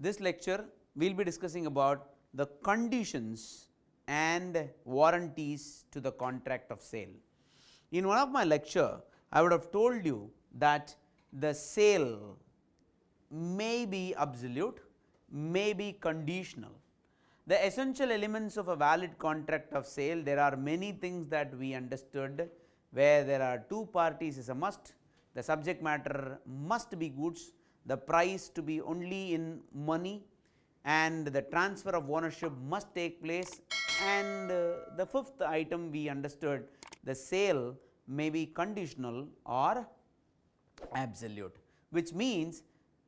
This lecture we will be discussing about the conditions and warranties to the contract of sale. In one of my lecture, I would have told you that the sale may be absolute, may be conditional. The essential elements of a valid contract of sale, there are many things that we understood where there are two parties is a must, the subject matter must be goods, the price to be only in money, and the transfer of ownership must take place, and the fifth item we understood, the sale may be conditional or absolute, which means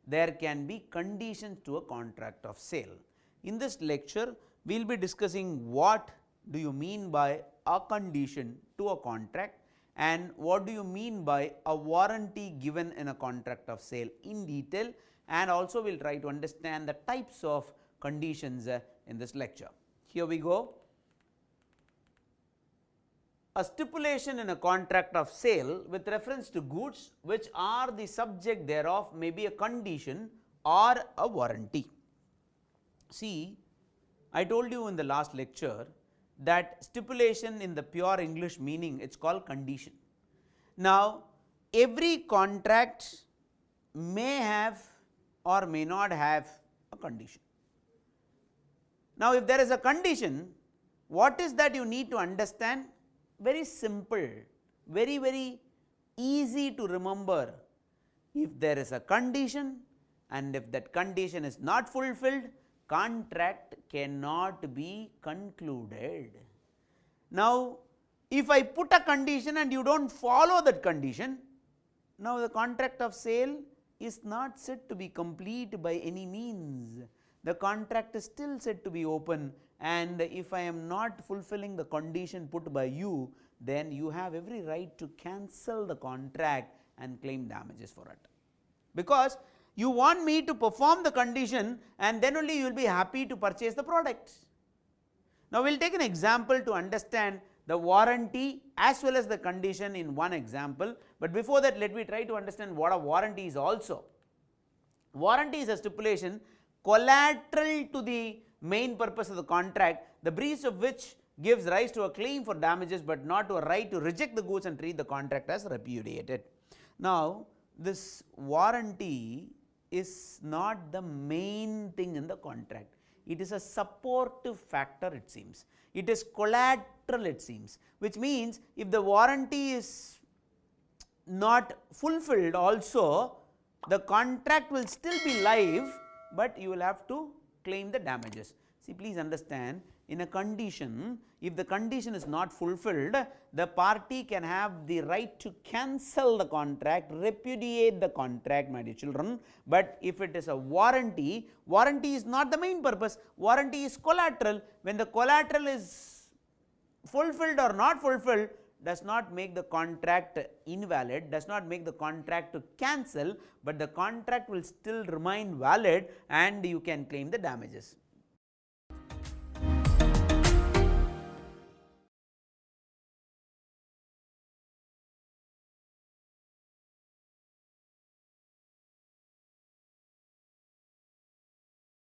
there can be conditions to a contract of sale. In this lecture, we will be discussing what do you mean by a condition to a contract and what do you mean by a warranty given in a contract of sale in detail, and also we will try to understand the types of conditions in this lecture. Here we go. A stipulation in a contract of sale with reference to goods which are the subject thereof may be a condition or a warranty. See, I told you in the last lecture that stipulation in the pure English meaning, it is called condition. Now, every contract may have or may not have a condition. Now, if there is a condition, what is that you need to understand? Very simple, very easy to remember. If there is a condition and if that condition is not fulfilled, contract cannot be concluded. Now, if I put a condition and you do not follow that condition, now the contract of sale is not said to be complete by any means. The contract is still said to be open, and if I am not fulfilling the condition put by you, then you have every right to cancel the contract and claim damages for it, because you want me to perform the condition and then only you will be happy to purchase the product. Now, we will take an example to understand the warranty as well as the condition in one example, but before that let me try to understand what a warranty is also. Warranty is a stipulation collateral to the main purpose of the contract, the breach of which gives rise to a claim for damages, but not to a right to reject the goods and treat the contract as repudiated. Now, this warranty is not the main thing in the contract, it is a supportive factor, it seems, it is collateral, it seems, which means if the warranty is not fulfilled also, the contract will still be live, but you will have to claim the damages. See, please understand, in a condition, if the condition is not fulfilled, the party can have the right to cancel the contract, repudiate the contract, my dear children, but if it is a warranty, warranty is not the main purpose, warranty is collateral. When the collateral is fulfilled or not fulfilled, does not make the contract invalid, does not make the contract to cancel, but the contract will still remain valid and you can claim the damages.